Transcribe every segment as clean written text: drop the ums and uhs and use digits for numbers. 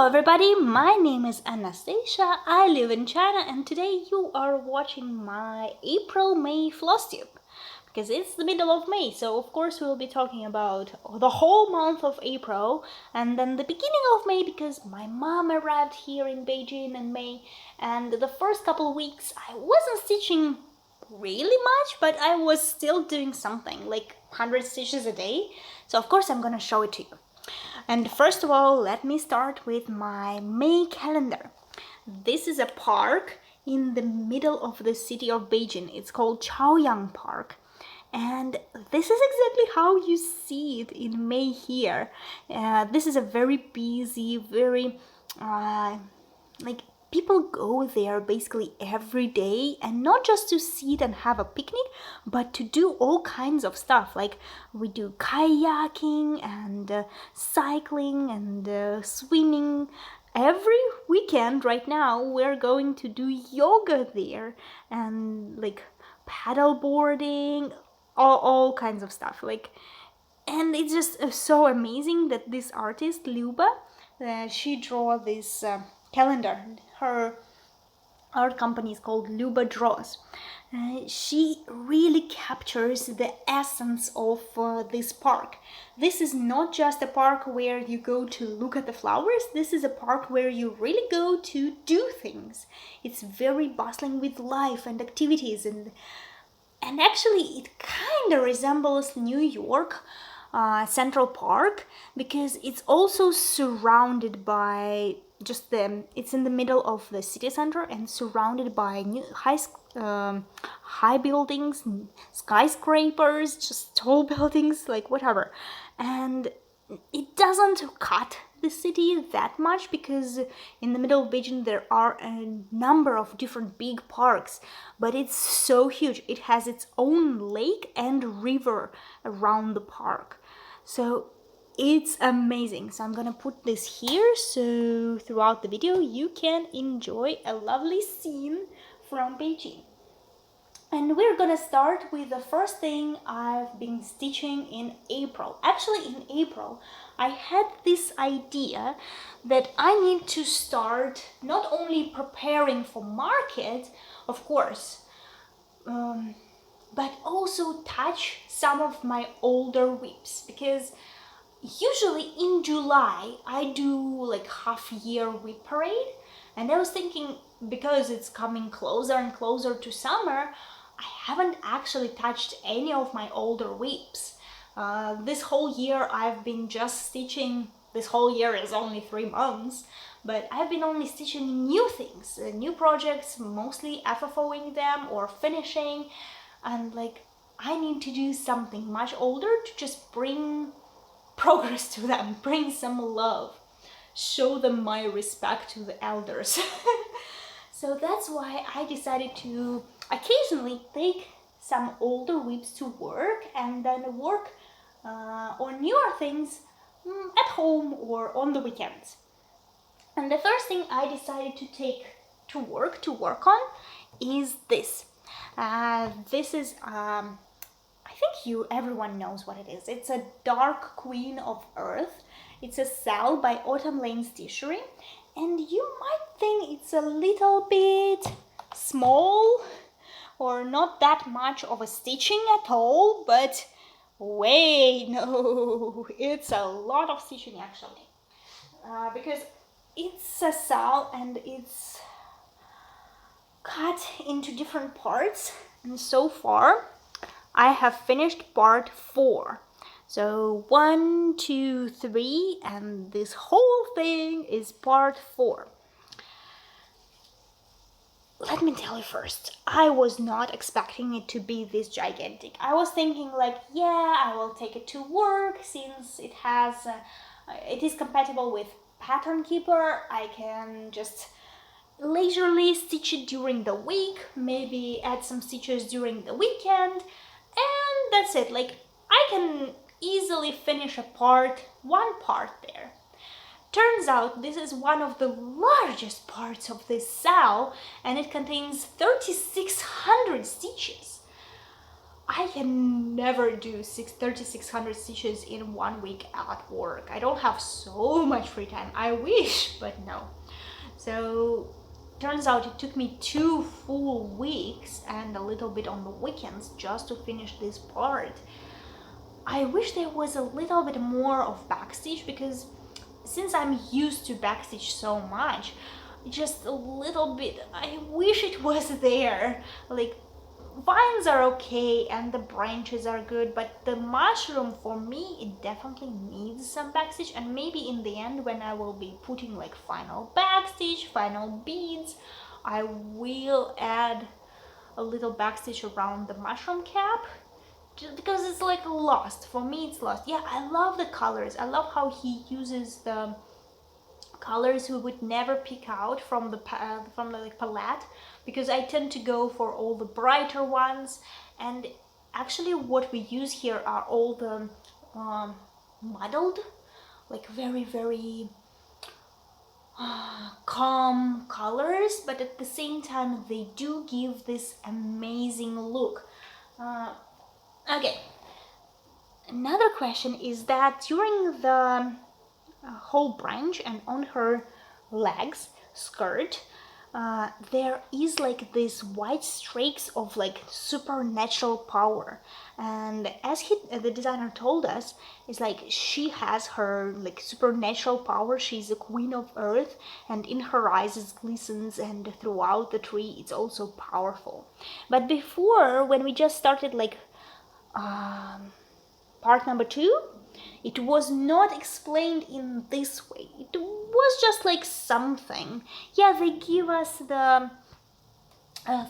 everybody, my name is Anastasia, I live in China, and today you are watching my April-May Flosstube because it's the middle of May, so of course we'll be talking about the whole month of April and then the beginning of May because my mom arrived here in Beijing in May, and the first couple weeks I wasn't stitching really much, but I was still doing something like 100 stitches a day, so of course I'm gonna show it to you. And first of all, let me start with my May calendar. This is a park in the middle of the city of Beijing. It's called Chaoyang Park. And this is exactly how you see it in May here. This is a very busy, very people go there basically every day, and not just to sit and have a picnic, but to do all kinds of stuff. Like we do kayaking and cycling and swimming. Every weekend right now we're going to do yoga there and like paddle boarding, all kinds of stuff. And it's just so amazing that this artist Luba, she drew this calendar. Her art company is called Luba Draws. She really captures the essence of this park. This is not just a park where you go to look at the flowers. This is a park where you really go to do things. It's very bustling with life and activities, and actually it kind of resembles New York Central Park because it's also surrounded by it's in the middle of the city center and surrounded by new high buildings, skyscrapers, just tall buildings, like whatever. And it doesn't cut the city that much because in the middle of Beijing there are a number of different big parks, but it's so huge. It has its own lake and river around the park, so it's amazing. So I'm gonna put this here so throughout the video you can enjoy a lovely scene from Beijing. And we're gonna start with the first thing I've been stitching in April. Actually, in April, I had this idea that I need to start not only preparing for market, of course, but also touch some of my older whips, because usually in July I do like half-year whip parade, and I was thinking because it's coming closer and closer to summer, I haven't actually touched any of my older whips. This whole year I've been just stitching. This whole year is only 3 months, but I've been only stitching new things, new projects, mostly FFOing them or finishing, and like I need to do something much older to just bring progress to them, bring some love, show them my respect to the elders. So that's why I decided to occasionally take some older whips to work and then work on newer things at home or on the weekends. And the first thing I decided to take to work on is this. This is I think everyone knows what it is. It's a Dark Queen of Earth. It's a cell by Autumn Lane Stitchery, and you might think it's a little bit small or not that much of a stitching at all, but wait, no, it's a lot of stitching actually, because it's a cell and it's cut into different parts, and so far I have finished part 4. So 1, 2, 3, and this whole thing is part 4. Let me tell you first, I was not expecting it to be this gigantic. I was thinking like, yeah, I will take it to work since it is compatible with Pattern Keeper. I can just leisurely stitch it during the week, maybe add some stitches during the weekend, and that's it. Like I can easily finish one part there. Turns out this is one of the largest parts of this cell, and it contains 3,600 stitches. I can never do 3,600 stitches in 1 week at work. I don't have so much free time. I wish, but no. So turns out it took me 2 full weeks and a little bit on the weekends just to finish this part. I wish there was a little bit more of backstitch, because since I'm used to backstitch so much, just a little bit, I wish it was there. Like, vines are okay and the branches are good, but the mushroom, for me, it definitely needs some backstitch. And maybe in the end, when I will be putting like final backstitch, final beads, I will add a little backstitch around the mushroom cap, just because it's like lost. For me, it's lost. Yeah, I love the colors. I love how he uses the colors we would never pick out from the like palette, because I tend to go for all the brighter ones, and actually what we use here are all the muddled, like very calm colors, but at the same time they do give this amazing look. Okay, another question is that during the whole branch and on her legs skirt, there is like this white streaks of like supernatural power, and as the designer told us, it's like she has her like supernatural power. She's a queen of earth, and in her eyes it glistens, and throughout the tree it's also powerful. But before, when we just started like part number 2, it was not explained in this way. It was just like something. Yeah, they give us the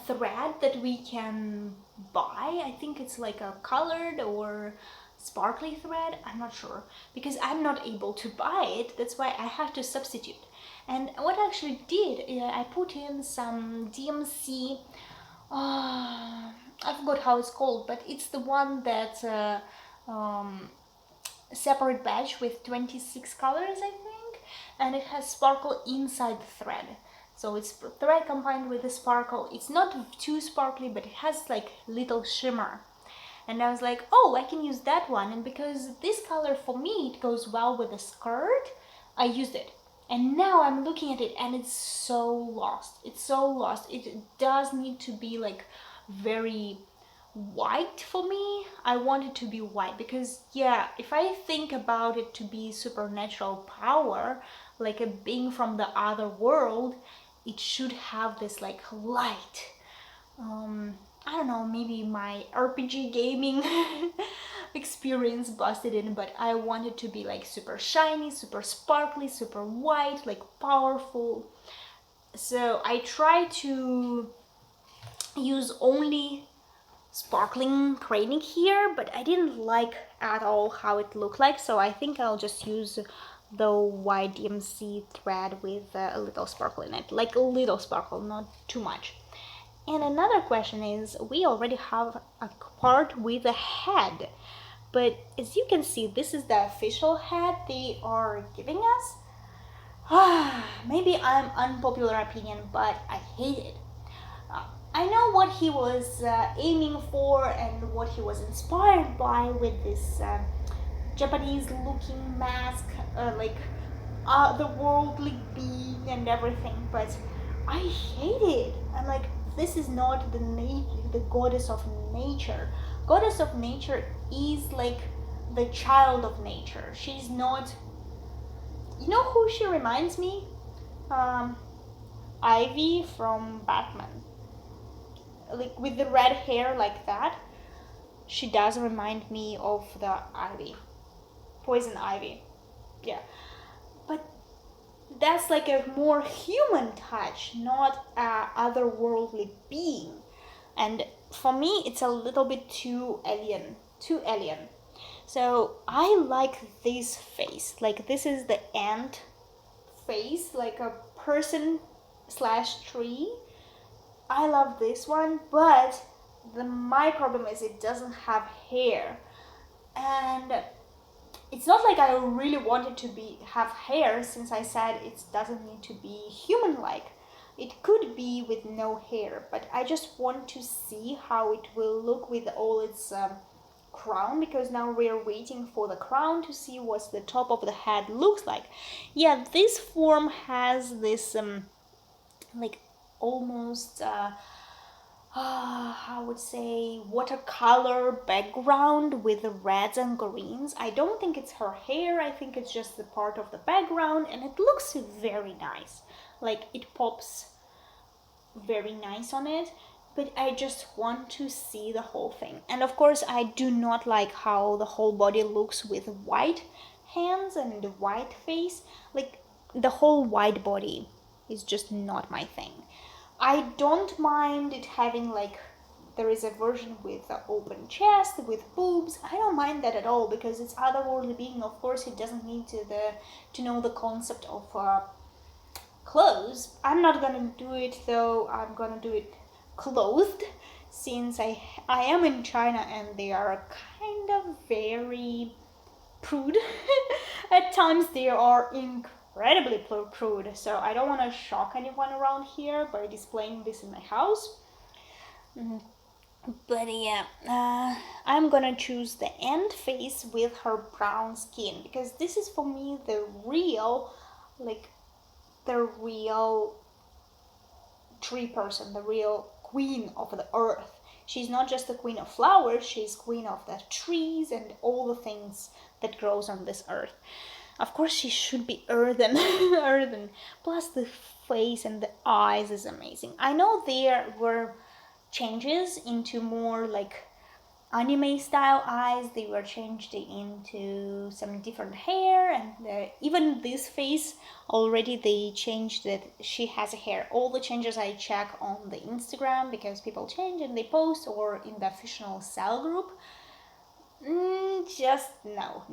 thread that we can buy. I think it's like a colored or sparkly thread. I'm not sure, because I'm not able to buy it. That's why I have to substitute. And what I actually did, I put in some DMC. I forgot how it's called, but it's the one that separate batch with 26 colors, I think, and it has sparkle inside the thread. So it's thread combined with the sparkle. It's not too sparkly, but it has like little shimmer. And I was like, oh, I can use that one. And because this color for me, it goes well with the skirt, I used it. And now I'm looking at it and it's so lost. It's so lost. It does need to be like very white for me. I want it to be white because, yeah, if I think about it to be supernatural power, like a being from the other world, it should have this like light. I don't know, maybe my RPG gaming experience busted in, but I want it to be like super shiny, super sparkly, super white, like powerful. So I try to use only sparkling craning here, but I didn't like at all how it looked like, so I think I'll just use the white DMC thread with a little sparkle in it, like a little sparkle, not too much. And another question is, we already have a part with a head, but as you can see, this is the official head they are giving us. Maybe I'm unpopular opinion, but I hate it. I know what he was aiming for and what he was inspired by with this Japanese looking mask, like otherworldly being and everything, but I hate it. I'm like, this is not the goddess of nature. Goddess of nature is like the child of nature. She's not, you know who she reminds me? Ivy from Batman. Like with the red hair like that. She does remind me of the Ivy. Poison Ivy. Yeah. But that's like a more human touch, not a otherworldly being. And for me, it's a little bit too alien. So I like this face. Like this is the ant face, like a person slash tree. I love this one, but my problem is it doesn't have hair. And it's not like I really wanted to have hair, since I said it doesn't need to be human-like. It could be with no hair, but I just want to see how it will look with all its crown, because now we're waiting for the crown to see what the top of the head looks like. Yeah, this form has this like almost I would say watercolor background with the reds and greens. I don't think it's her hair, I think it's just the part of the background, and it looks very nice. Like it pops very nice on it, but I just want to see the whole thing. And of course, I do not like how the whole body looks with white hands and the white face. Like the whole white body is just not my thing. I don't mind it having like, there is a version with an open chest with boobs. I don't mind that at all, because it's otherworldly being. Of course, it doesn't need to know the concept of clothes. I'm not gonna do it though. I'm gonna do it clothed, since I am in China and they are kind of very prude. At times they are incredibly prude, so I don't want to shock anyone around here by displaying this in my house. But yeah, I'm gonna choose the end face with her brown skin, because this is for me the real, like the real tree person, the real queen of the earth. She's not just the queen of flowers, she's queen of the trees and all the things that grows on this earth. Of course, she should be earthen, earthen. Plus the face and the eyes is amazing. I know there were changes into more like anime style eyes. They were changed into some different hair, and even this face already they changed that she has a hair. All the changes I check on the Instagram, because people change and they post, or in the official cell group. Just no.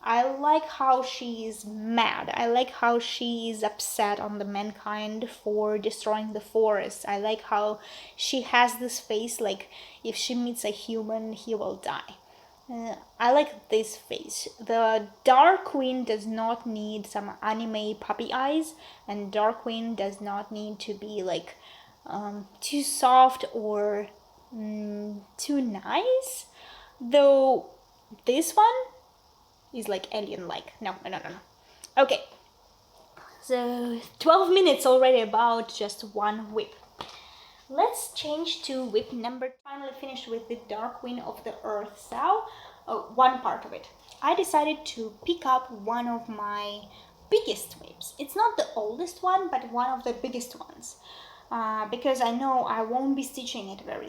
I like how she is mad. I like how she is upset on the mankind for destroying the forest. I like how she has this face like if she meets a human, he will die. I like this face. The Dark Queen does not need some anime puppy eyes, and Dark Queen does not need to be like too soft or too nice. Though this one is like alien-like. No. Okay, so 12 minutes already about just one whip. Let's change to whip number. Finally finished with the Dark Queen of the Earth Sao. One part of it. I decided to pick up one of my biggest whips. It's not the oldest one, but one of the biggest ones. Because I know I won't be stitching it very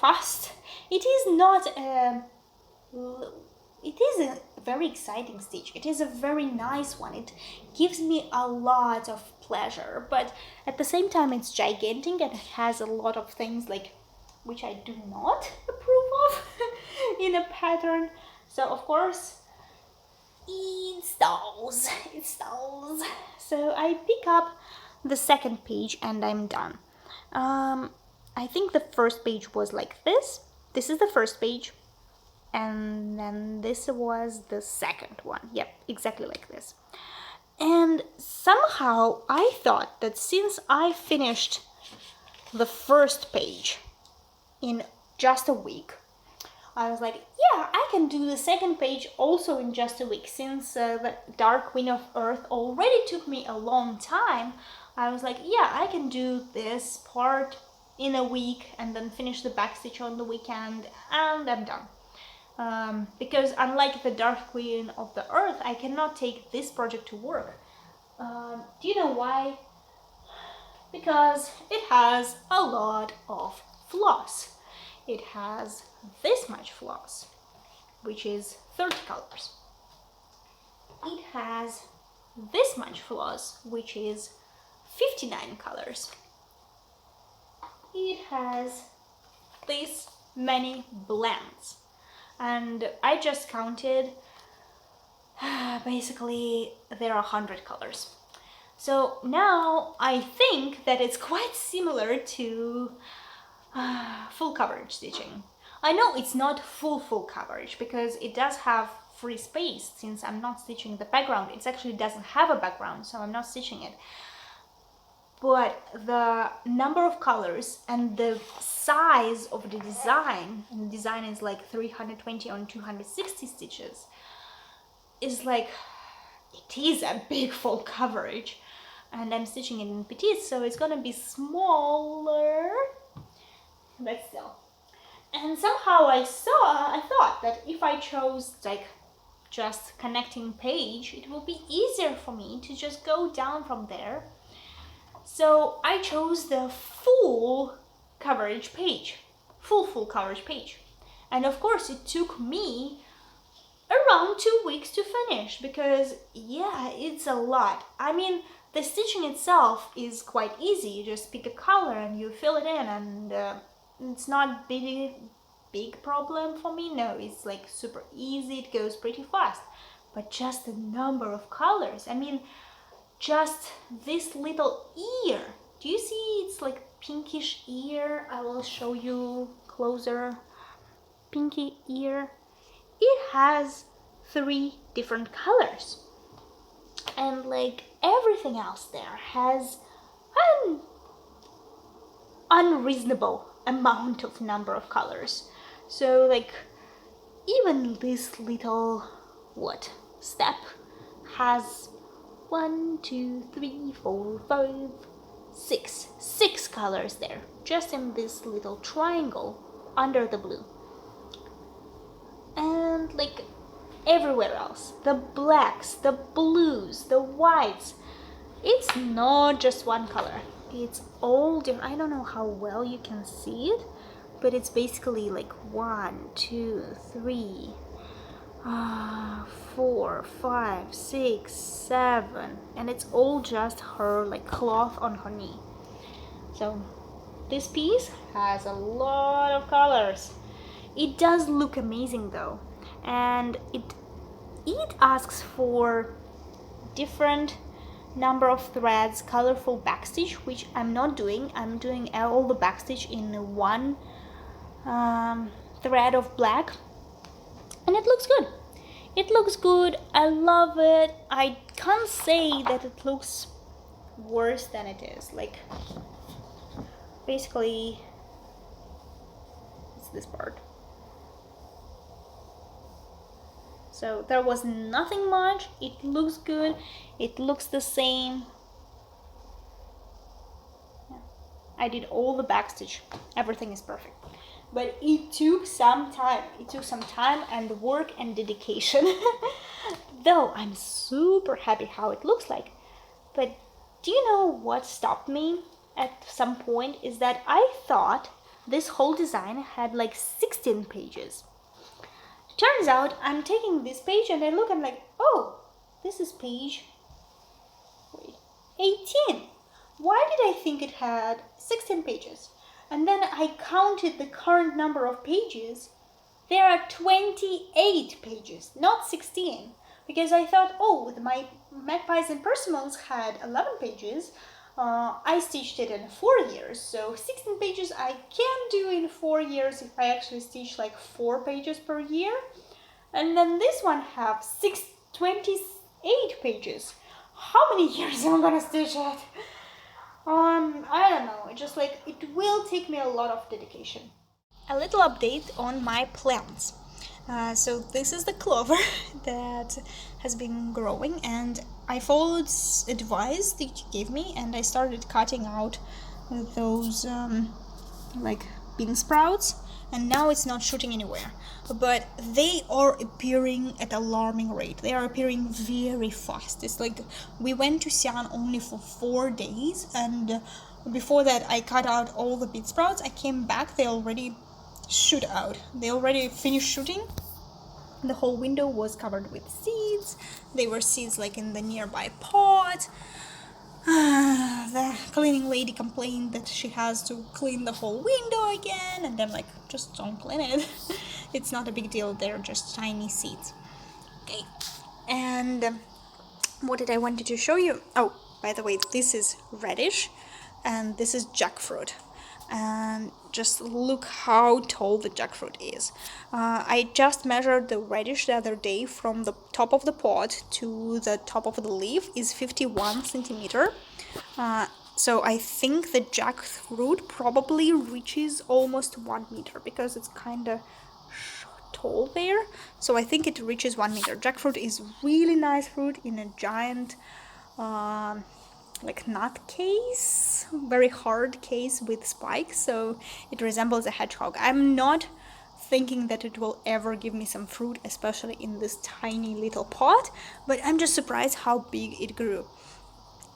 fast. It is not it is a very exciting stitch. It is a very nice one. It gives me a lot of pleasure, but at the same time it's gigantic and it has a lot of things like which I do not approve of in a pattern. So of course it stalls. So I pick up the second page and I'm done. I think the first page was like this. This is the first page. And then this was the second one. Yep, exactly like this. And somehow I thought that since I finished the first page in just a week, I was like, yeah, I can do the second page also in just a week. Since the Dark Queen of Earth already took me a long time, I was like, yeah, I can do this part in a week and then finish the backstitch on the weekend, and I'm done. Because unlike the Dark Queen of the Earth, I cannot take this project to work. Do you know why? Because it has a lot of floss. It has this much floss, which is 30 colors. It has this much floss, which is 59 colors. It has this many blends. And I just counted, basically there are 100 colors. So now I think that it's quite similar to full coverage stitching. I know it's not full coverage because it does have free space since I'm not stitching the background. It actually doesn't have a background, so I'm not stitching it. but the number of colors and the size of the design, and the design is like 320 on 260 stitches, is like, it is a big full coverage, and I'm stitching it in petite, so it's gonna be smaller, but still. And somehow I thought that if I chose like just connecting page, it will be easier for me to just go down from there. So I chose the full coverage page, full coverage page. And of course it took me around 2 weeks to finish, because yeah, it's a lot. I mean, the stitching itself is quite easy. You just pick a color and you fill it in, and it's not big problem for me. No, it's like super easy, it goes pretty fast. But just the number of colors, I mean, just this little ear, do you see it's like pinkish ear? I will show you closer. Pinky ear. It has 3 different colors, and like everything else there has an unreasonable amount of number of colors. So like even this little step has 1, 2, 3, 4, 5, 6 colors there, just in this little triangle under the blue. And like everywhere else, the blacks, the blues, the whites, it's not just one color, it's all different. I don't know how well you can see it, but it's basically like 1, 2, 3, 4, 5, 6, 7, and it's all just her like cloth on her knee. So this piece has a lot of colors. It does look amazing though, and it asks for different number of threads, colorful backstitch, which I'm not doing. I'm doing all the backstitch in one thread of black, and it looks good. It looks good. I love it. I can't say that it looks worse than it is. Like basically it's this part. So there was nothing much. It looks good. It looks the same. Yeah. I did all the backstitch. Everything is perfect. But it took some time. It took some time and work and dedication. Though I'm super happy how it looks like. But do you know what stopped me at some point? Is that I thought this whole design had like 16 pages. Turns out I'm taking this page and I look and like, oh, this is page 18. Why did I think it had 16 pages? And then I counted the current number of pages. There are 28 pages, not 16. Because I thought, oh, my Magpies and Persimmons had 11 pages. I stitched it in 4 years, so 16 pages I can do in 4 years if I actually stitch like 4 pages per year. And then this one have 28 pages. How many years am I gonna stitch it? I don't know, it just like, it will take me a lot of dedication. A little update on my plants. So this is the clover that has been growing, and I followed advice that you gave me, and I started cutting out those like bean sprouts, and now it's not shooting anywhere. But they are appearing at alarming rate. They are appearing very fast. It's like we went to Xi'an only for 4 days, and before that I cut out all the bean sprouts. I came back, they already shoot out. They already finished shooting. The whole window was covered with seeds. They were seeds like in the nearby pot. The cleaning lady complained that she has to clean the whole window again, and I'm like, just don't clean it. It's not a big deal, they're just tiny seeds. Okay, and what did I wanted to show you? Oh, by the way, this is radish and this is jackfruit. And just look how tall the jackfruit is. I just measured the radish the other day. From the top of the pot to the top of the leaf is 51 centimeter. So I think the jackfruit probably reaches almost 1 meter because it's kind of tall there. So I think it reaches 1 meter. Jackfruit is really nice fruit in a giant like nut case, very hard case with spikes, so it resembles a hedgehog. I'm not thinking that it will ever give me some fruit, especially in this tiny little pot, but I'm just surprised how big it grew.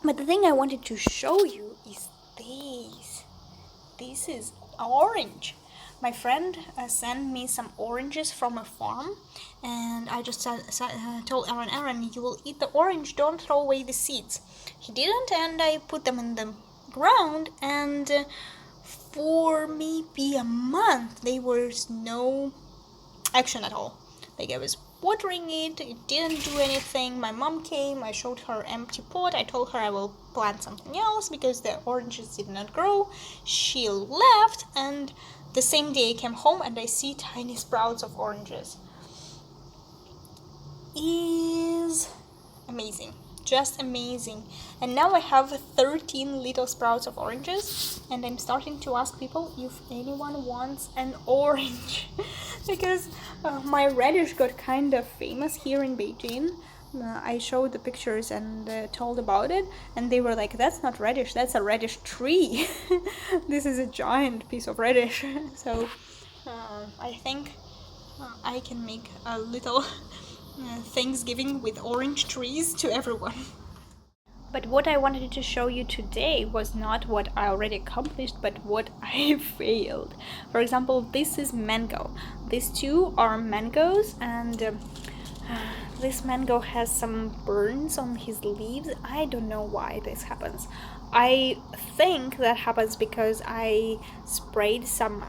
But the thing I wanted to show you is this. This is orange. My friend sent me some oranges from a farm, and I just told Aaron, you will eat the orange, don't throw away the seeds. He didn't, and I put them in the ground, and for maybe a month there was no action at all. Like, I was watering it, it didn't do anything. My mom came, I showed her empty pot, I told her I will plant something else because the oranges did not grow. She left, and the same day I came home and I see tiny sprouts of oranges. Is amazing, just amazing. And now I have 13 little sprouts of oranges, and I'm starting to ask people if anyone wants an orange because my radish got kind of famous here in Beijing. I showed the pictures and told about it, and they were like, that's not radish, that's a radish tree. This is a giant piece of radish. So I think I can make a little Thanksgiving with orange trees to everyone. But what I wanted to show you today was not what I already accomplished, but what I failed. For example, this is mango. These two are mangoes, and this mango has some burns on his leaves. I don't know why this happens. I think that happens because I sprayed some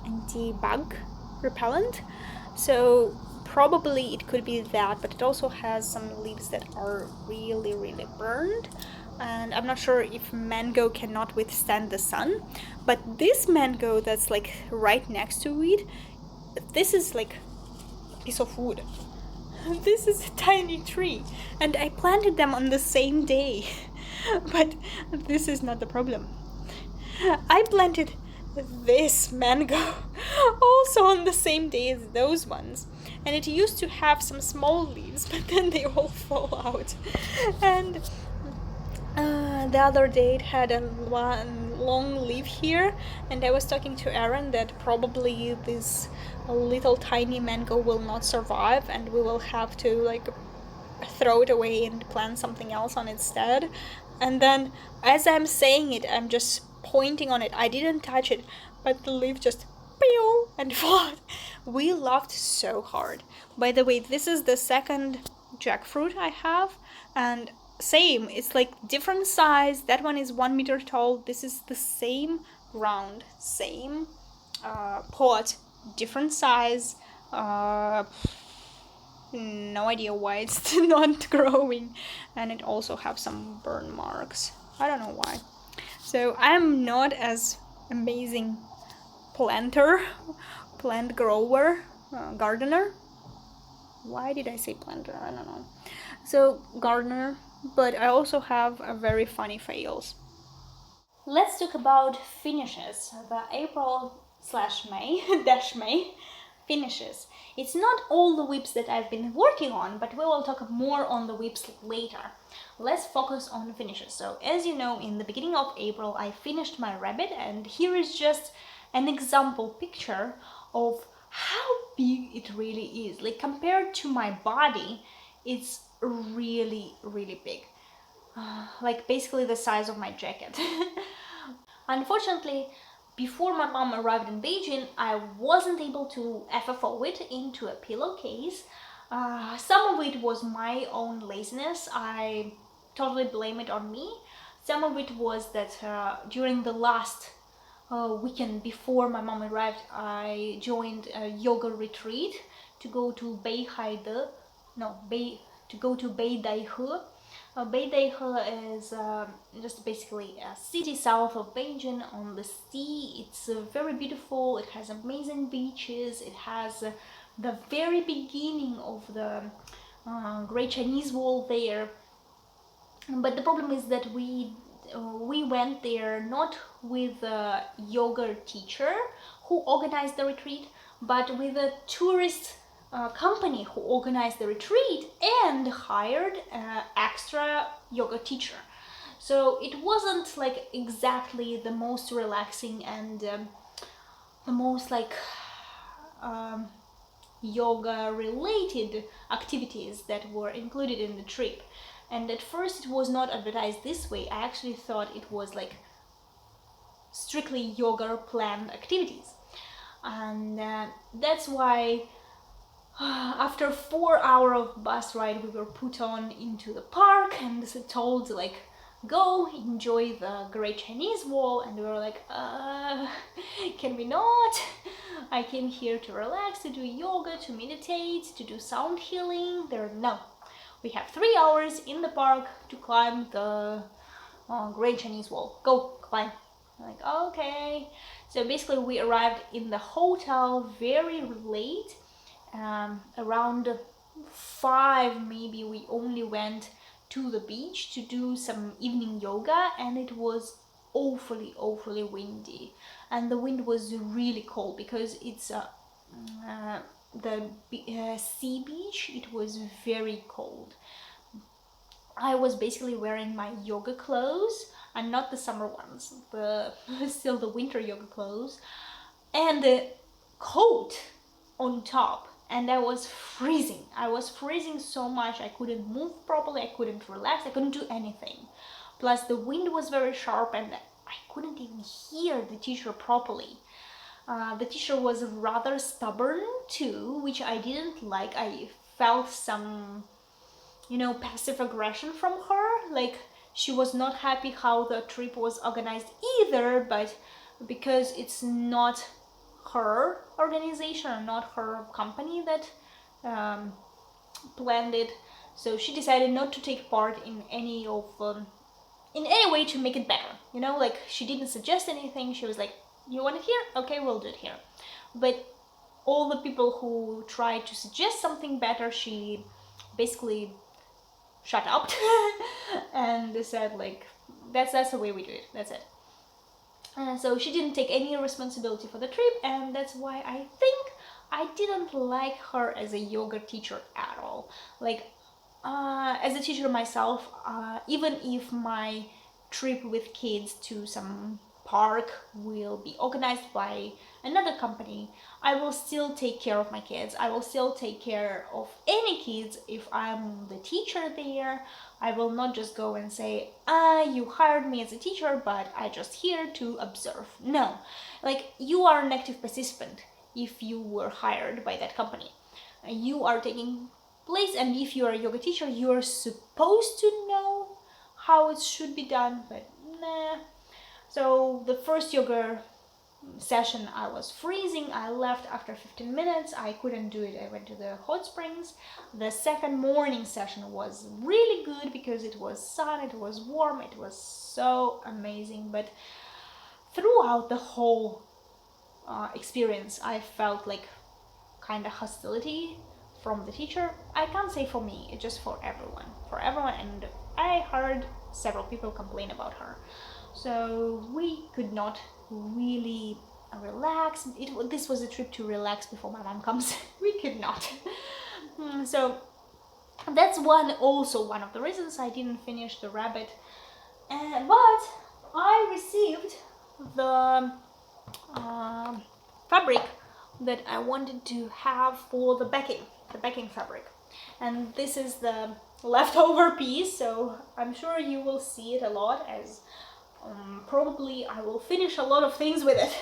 anti-bug repellent. So probably it could be that, but it also has some leaves that are really, really burned. And I'm not sure if mango cannot withstand the sun, but this mango that's like right next to it, this is like a piece of wood. This is a tiny tree, and I planted them on the same day. But this is not the problem. I planted this mango also on the same day as those ones, and it used to have some small leaves, but then they all fall out. And the other day it had a long leaf here, and I was talking to Aaron that probably this little tiny mango will not survive, and we will have to like throw it away and plant something else on instead. And then as I'm saying it, I'm just pointing on it. I didn't touch it, but the leaf just pew and fell out. We laughed so hard. By the way, this is the second jackfruit I have, and same, it's like different size. That one is 1 meter tall. This is the same ground, same pot, different size. No idea why it's not growing, and it also have some burn marks. I don't know why. So I'm not as amazing plant grower, gardener. Why did I say planter? I don't know. So gardener, but I also have a very funny fails. Let's talk about finishes. The April/May May finishes. It's not all the whips that I've been working on, but we will talk more on the whips later. Let's focus on finishes. So as you know, in the beginning of April I finished my rabbit, and here is just an example picture of how big it really is. Like, compared to my body, it's really, really big. Like basically the size of my jacket. Unfortunately, before my mom arrived in Beijing, I wasn't able to FFO it into a pillowcase. Some of it was my own laziness. I totally blame it on me. Some of it was that during the last weekend before my mom arrived, I joined a yoga retreat to go to Beidaihe. Beidaihe is just basically a city south of Beijing on the sea. It's very beautiful. It has amazing beaches. It has the very beginning of the Great Chinese Wall there. But the problem is that we went there not with a yoga teacher who organized the retreat, but with a tourist company who organized the retreat and hired an extra yoga teacher. So it wasn't like exactly the most relaxing and the most like yoga related activities that were included in the trip. And at first it was not advertised this way. I actually thought it was like strictly yoga planned activities. And that's why after 4 hours of bus ride we were put on into the park and told like go enjoy the Great Chinese Wall, and we were like can we not? I came here to relax, to do yoga, to meditate, to do sound healing. No, we have 3 hours in the park to climb the Great Chinese Wall. Go climb. I'm like, okay. So basically we arrived in the hotel very late, around 5 maybe. We only went to the beach to do some evening yoga, and it was awfully windy, and the wind was really cold because it's the sea beach. It was very cold. I was basically wearing my yoga clothes, and not the summer ones, still the winter yoga clothes, and the coat on top, and I was freezing. I was freezing so much I couldn't move properly, I couldn't relax, I couldn't do anything. Plus the wind was very sharp and I couldn't even hear the teacher properly. The teacher was rather stubborn too, which I didn't like. I felt some, passive aggression from her. Like she was not happy how the trip was organized either, but because it's not her organization or not her company that planned it, so she decided not to take part in any way to make it better. Like she didn't suggest anything. She was like, you want it here? Okay, we'll do it here. But all the people who tried to suggest something better, she basically shut up and said like, that's the way we do it, that's it. So she didn't take any responsibility for the trip, and that's why I think I didn't like her as a yoga teacher at all. Like as a teacher myself, even if my trip with kids to some park will be organized by another company, I will still take care of my kids. I will still take care of any kids if I'm the teacher there. I will not just go and say, you hired me as a teacher, but I just here to observe. No, like you are an active participant if you were hired by that company. You are taking place, and if you are a yoga teacher, you are supposed to know how it should be done, but nah. So the first yoga session I was freezing. I left after 15 minutes. I couldn't do it. I went to the hot springs. The second morning session was really good because it was sun, it was warm, it was so amazing. But throughout the whole experience, I felt like kind of hostility from the teacher. I can't say for me, it's just for everyone, and I heard several people complain about her. So we could not really relax. This was a trip to relax before my mom comes. We could not. So that's also one of the reasons I didn't finish the rabbit. But I received the fabric that I wanted to have for the backing fabric. And this is the leftover piece, so I'm sure you will see it a lot, as probably I will finish a lot of things with it.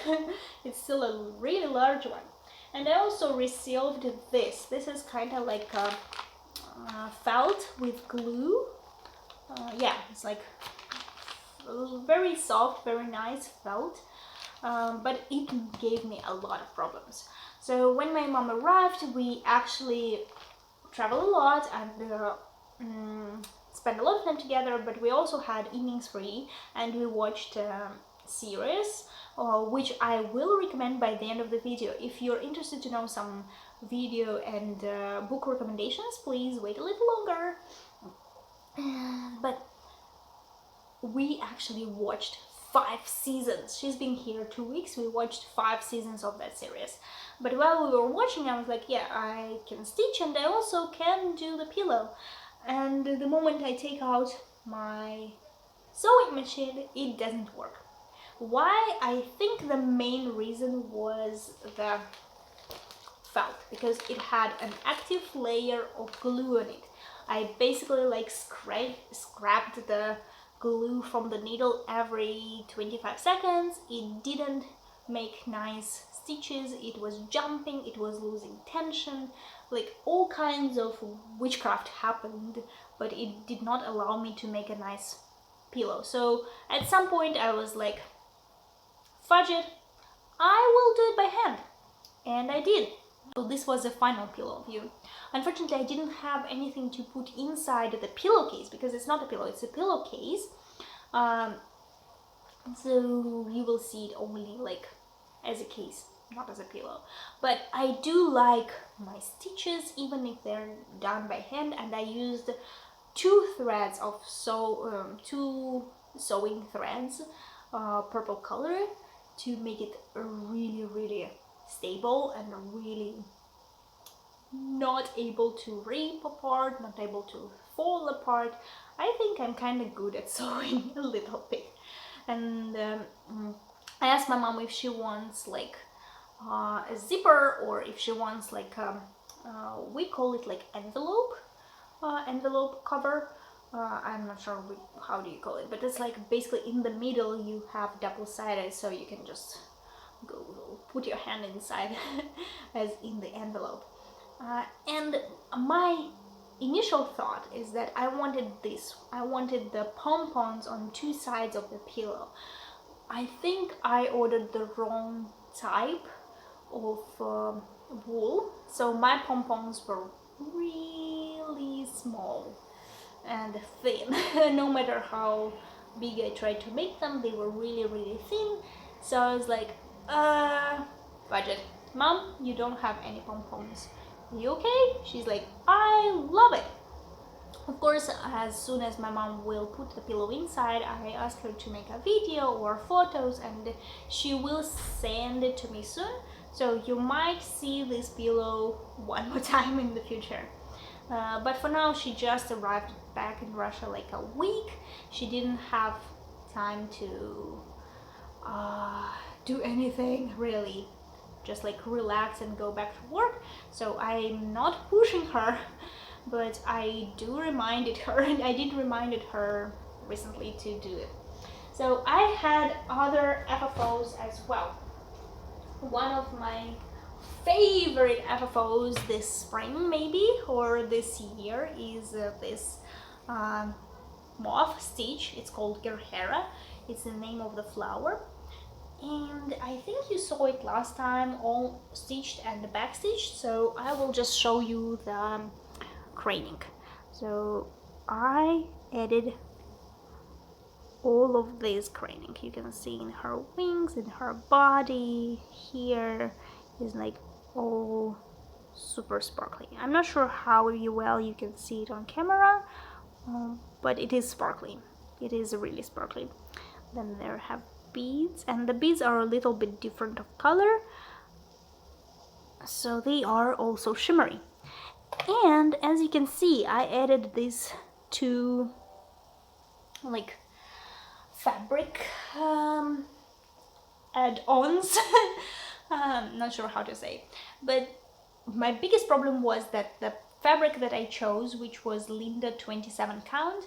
It's still a really large one. And I also received this. This is kind of like a felt with glue. Yeah, it's like very soft, very nice felt. But it gave me a lot of problems. So when my mom arrived, we actually traveled a lot and spent a lot of time together, but we also had evenings free, and we watched series, which I will recommend by the end of the video. If you're interested to know some video and book recommendations, please wait a little longer. But we actually watched 5 seasons. She's been here 2 weeks. We watched 5 seasons of that series. But while we were watching, I was like, yeah, I can stitch and I also can do the pillow. And the moment I take out my sewing machine, it doesn't work. Why? I think the main reason was the felt, because it had an active layer of glue on it. I basically like scrapped the glue from the needle every 25 seconds. It didn't make nice stitches, it was jumping, it was losing tension, like all kinds of witchcraft happened, but it did not allow me to make a nice pillow. So at some point I was like, fudge it, I will do it by hand. And I did. So this was the final pillow view. Unfortunately, I didn't have anything to put inside the pillowcase, because it's not a pillow, it's a pillowcase. So you will see it only like as a case, not as a pillow. But I do like my stitches, even if they're done by hand, and I used two threads of two sewing threads, purple color, to make it really stable and really not able to rip apart, not able to fall apart. I think I'm kind of good at sewing a little bit. And I asked my mom if she wants like a zipper, or if she wants like we call it like envelope cover. I'm not sure how do you call it, but it's like basically in the middle you have double-sided, so you can just go put your hand inside as in the envelope. And my initial thought is that I wanted the pom-poms on two sides of the pillow. I think I ordered the wrong type of wool, so my pom-poms were really small and thin. No matter how big I tried to make them, they were really thin. So I was like, budget. Mom, you don't have any pom-poms. You okay? She's like, I love it. Of course, as soon as my mom will put the pillow inside, I ask her to make a video or photos, and she will send it to me soon. So you might see this pillow one more time in the future. But for now, she just arrived back in Russia like a week. She didn't have time to do anything really, just like relax and go back to work. So I'm not pushing her, but I do reminded her, and I did reminded her recently to do it. So I had other FFOs as well. One of my favorite FFOs this spring maybe, or this year, is this moth stitch. It's called Gerhera. It's the name of the flower. And I think you saw it last time, all stitched and back stitched, so I will just show you the craning. So I added all of this craning. You can see in her wings, in her body, here is like all super sparkly. I'm not sure how well you can see it on camera, but it is sparkly. It is really sparkly. Then there have beads, and the beads are a little bit different of color, so they are also shimmery. And as you can see, I added these two like fabric add-ons. Not sure how to say, but my biggest problem was that the fabric that I chose, which was Linda 27 count,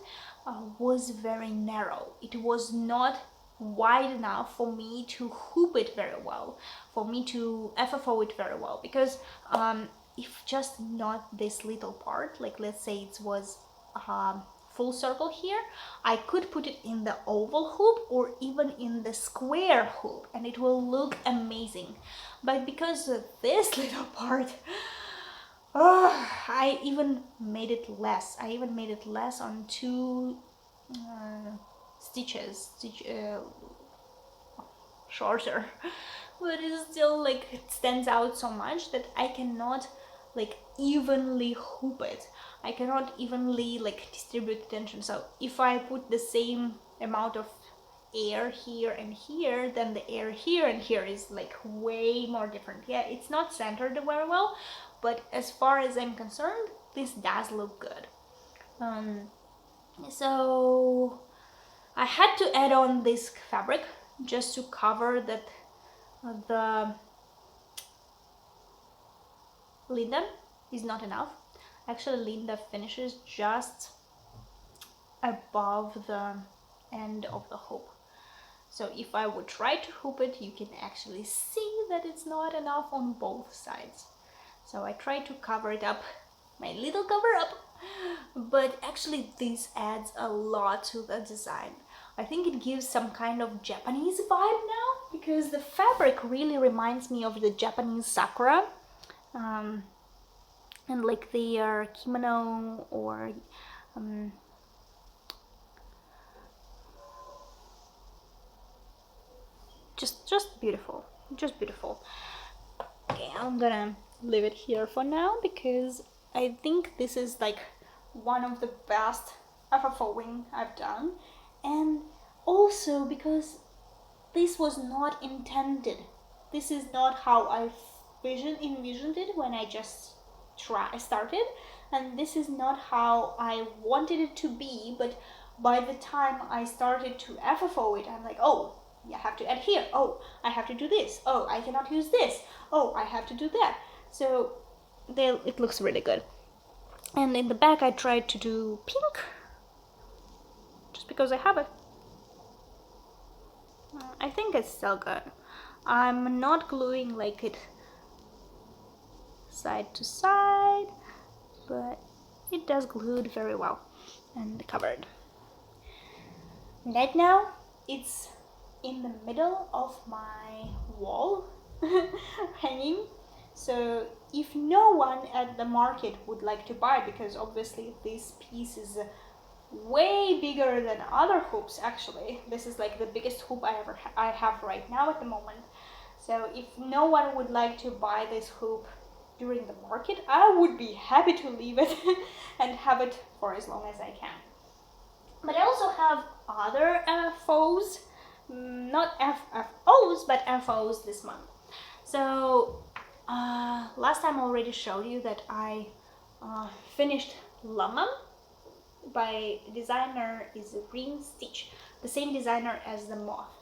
was very narrow. It was not wide enough for me to hoop it very well, for me to FFO it very well, because if just not this little part, like let's say it was full circle here, I could put it in the oval hoop or even in the square hoop and it will look amazing. But because of this little part, I even made it less. I even made it less on two stitches, shorter, but it's still like, it stands out so much that I cannot like evenly hoop it. I cannot evenly like distribute the tension. So if I put the same amount of air here and here, then the air here and here is like way more different. Yeah, it's not centered very well, but as far as I'm concerned, this does look good. So I had to add on this fabric just to cover that the linden is not enough. Actually, linden finishes just above the end of the hoop. So if I would try to hoop it, you can actually see that it's not enough on both sides. So I try to cover it up, my little cover up, but actually this adds a lot to the design. I think it gives some kind of Japanese vibe now, because the fabric really reminds me of the Japanese sakura, and like their kimono or just beautiful, just beautiful. Okay, I'm gonna leave it here for now because I think this is like one of the best FFOing I've done, and also because this was not intended. This is not how I envisioned it when I just started, and this is not how I wanted it to be. But by the time I started to FFO it, I'm like, oh, I have to add here. Oh, I have to do this. Oh, I cannot use this. Oh, I have to do that. So it looks really good. And in the back, I tried to do pink, just because I have it. I think it's still good. I'm not gluing like it side to side, but it does glued very well and covered. Right now, it's in the middle of my wall hanging. So if no one at the market would like to buy, because obviously this piece is way bigger than other hoops, actually this is like the biggest hoop I have right now at the moment. So if no one would like to buy this hoop during the market, I would be happy to leave it and have it for as long as I can. But I also have other FOs, not FFOs, but FOs this month. So last time I already showed you that I finished Llama by designer is Green Stitch, the same designer as the moth.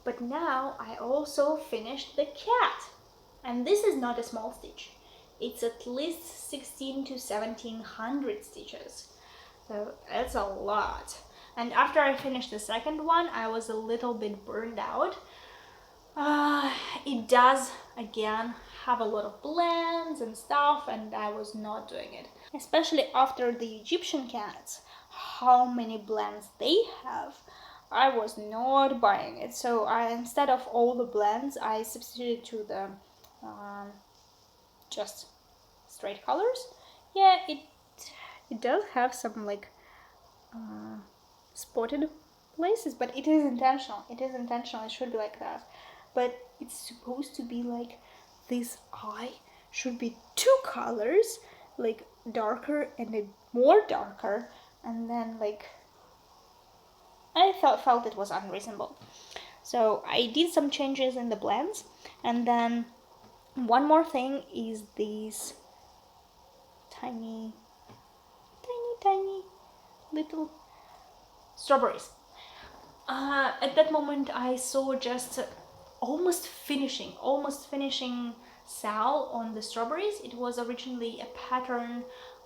But now I also finished the cat, and this is not a small stitch. It's at least 16 to 1700 stitches. So that's a lot. And after I finished the second one, I was a little bit burned out. It does, again, have a lot of blends and stuff, and I was not doing it. Especially after the Egyptian cats, how many blends they have. I was not buying it. So instead of all the blends, I substituted to the just straight colors. Yeah, it does have some like spotted places, but it is intentional. It is intentional. It should be like that. But it's supposed to be like this eye should be two colors, like darker and a more darker, and then like I felt it was unreasonable. So I did some changes in the blends, and then one more thing is these tiny little strawberries. At that moment I saw just almost finishing Sal on the strawberries. It was originally a pattern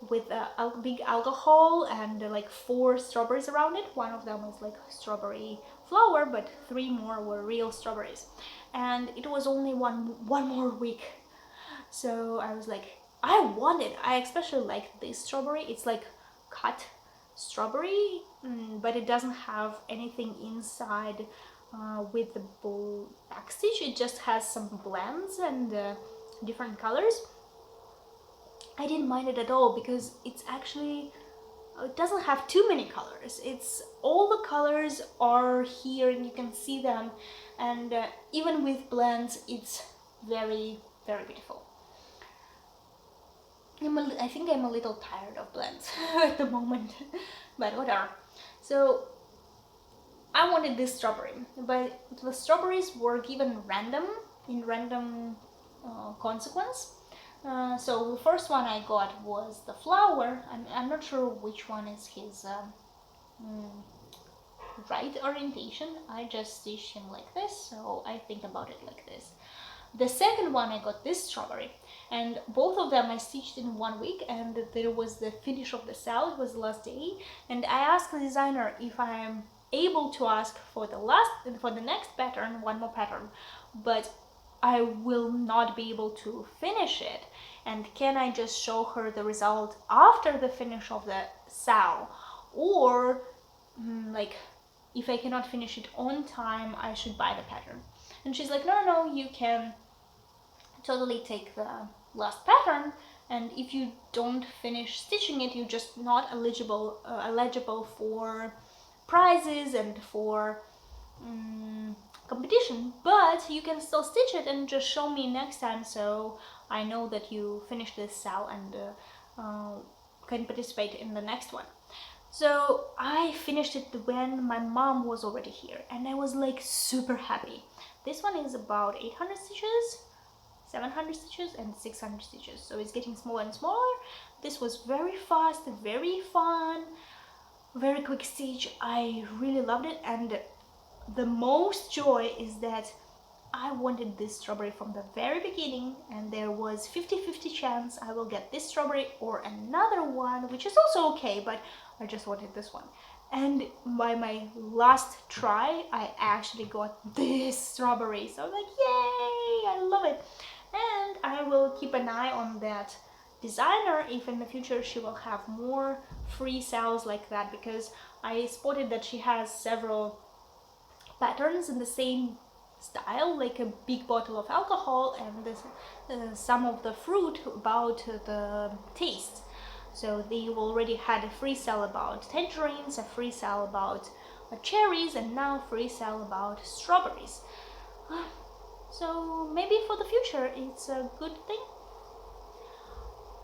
with a big alcohol and like 4 strawberries around it. One of them was like strawberry flower, but 3 more were real strawberries. And it was only one more week. So I was like, I especially like this strawberry. It's like cut strawberry, but it doesn't have anything inside with the back stitch. It just has some blends and different colors. I didn't mind it at all because it's actually it doesn't have too many colors. It's all the colors are here and you can see them, and even with blends it's very beautiful. I think I'm a little tired of blends at the moment, but whatever. So I wanted this strawberry, but the strawberries were given random consequence. So the first one I got was the flower. I'm not sure which one is his right orientation. I just stitched him like this, so I think about it like this. The second one I got this strawberry, and both of them I stitched in 1 week, and there was the finish of the cell. It was the last day, and I asked the designer if I am able to ask for the next pattern, one more pattern, but I will not be able to finish it, and can I just show her the result after the finish of the cell, or like if I cannot finish it on time, I should buy the pattern. And she's like, no, you can totally take the last pattern, and if you don't finish stitching it, you're just not eligible for prizes and for competition, but you can still stitch it and just show me next time, so I know that you finished this cell and can participate in the next one. So I finished it when my mom was already here, and I was like super happy. This one is about 800 stitches, 700 stitches and 600 stitches, so it's getting smaller and smaller. This was very fast, very fun, very quick stitch. I really loved it, and the most joy is that I wanted this strawberry from the very beginning, and there was 50-50 chance I will get this strawberry or another one, which is also okay, but I just wanted this one. And by my last try, I actually got this strawberry, so I'm like, yay, I love it. And I will keep an eye on that designer if in the future she will have more free sales like that, because I spotted that she has several patterns in the same style, like a big bottle of alcohol and this, some of the fruit about the taste. So they already had a free sale about tangerines, a free sale about cherries, and now free sale about strawberries. So maybe for the future it's a good thing.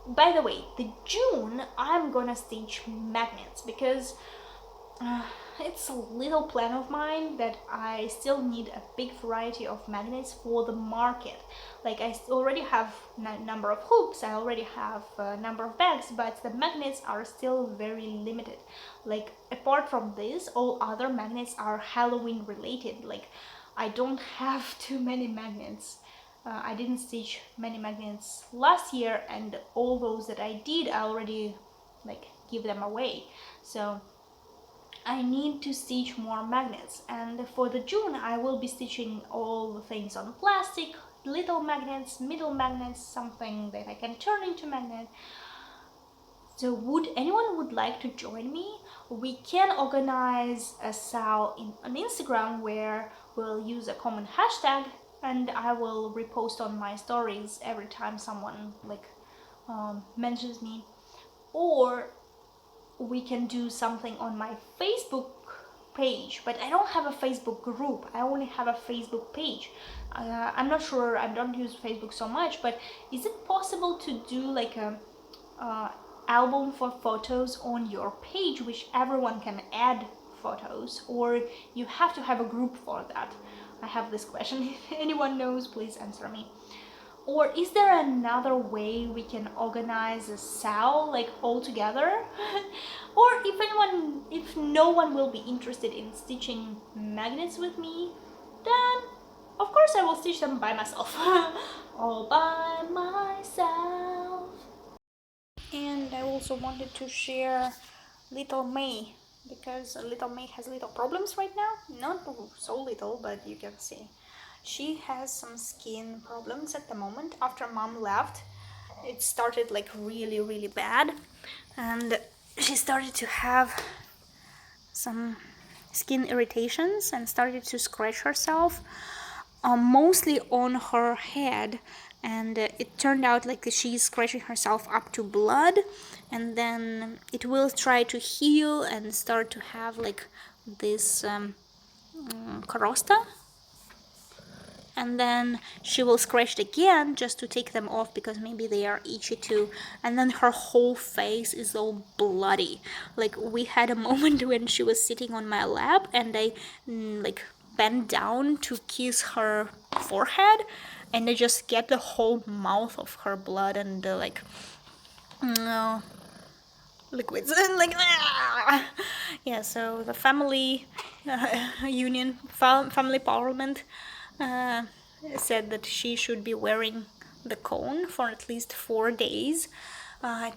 By the way, the June I'm gonna stitch magnets, because it's a little plan of mine that I still need a big variety of magnets for the market. Like I already have a number of hooks, I already have a number of bags, but the magnets are still very limited. Like apart from this, all other magnets are Halloween related. Like I don't have too many magnets. I didn't stitch many magnets last year, and all those that I did, I already like give them away. So I need to stitch more magnets, and for the June I will be stitching all the things on plastic, little magnets, middle magnets, something that I can turn into magnet. So would anyone would like to join me? We can organize a sale on Instagram where we'll use a common hashtag, and I will repost on my stories every time someone like mentions me, or we can do something on my Facebook page, but I don't have a Facebook group, I only have a Facebook page. I'm not sure, I don't use Facebook so much, but is it possible to do like a album for photos on your page which everyone can add photos, or you have to have a group for that? I have this question. If anyone knows, please answer me. Or is there another way we can organize a sale like all together? Or if no one will be interested in stitching magnets with me, then of course I will stitch them by myself. All by myself. And I also wanted to share Little May, because Little May has little problems right now. Not so little, but you can see. She has some skin problems at the moment. After mom left, it started like really bad, and she started to have some skin irritations and started to scratch herself, mostly on her head, and it turned out like she's scratching herself up to blood, and then it will try to heal and start to have like this crosta. and then she will scratch it again just to take them off because maybe they are itchy too, and then her whole face is all bloody. Like, we had a moment when she was sitting on my lap and I like bent down to kiss her forehead, and I just get the whole mouth of her blood and like liquids and like yeah. So the family family parliament uh, said that she should be wearing the cone for at least 4 days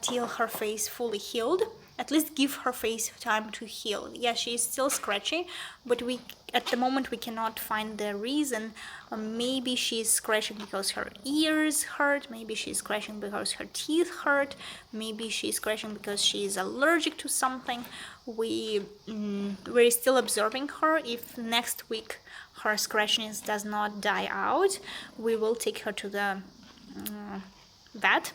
till her face fully healed. At least give her face time to heal. Yeah, she is still scratchy, but we at the moment we cannot find the reason. Maybe she's scratching because her ears hurt, maybe she's scratching because her teeth hurt, maybe she's scratching because she is allergic to something. We're still observing her. If next week her scratchiness does not die out, we will take her to the vet.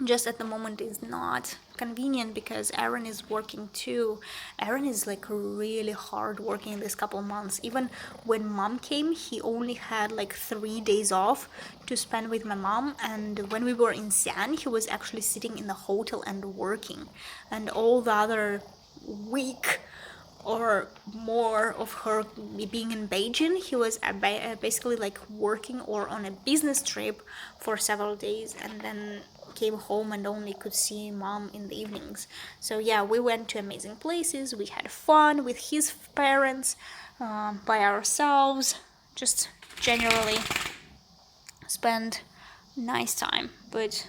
Just at the moment is not convenient because Aaron is working too. Aaron is like really hard working this couple months. Even when mom came, he only had like 3 days off to spend with my mom, and when we were in San, he was actually sitting in the hotel and working, and all the other week or more of her being in Beijing, he was basically like working or on a business trip for several days, and then came home and only could see mom in the evenings. So yeah, we went to amazing places, we had fun with his parents, by ourselves, just generally spent nice time. But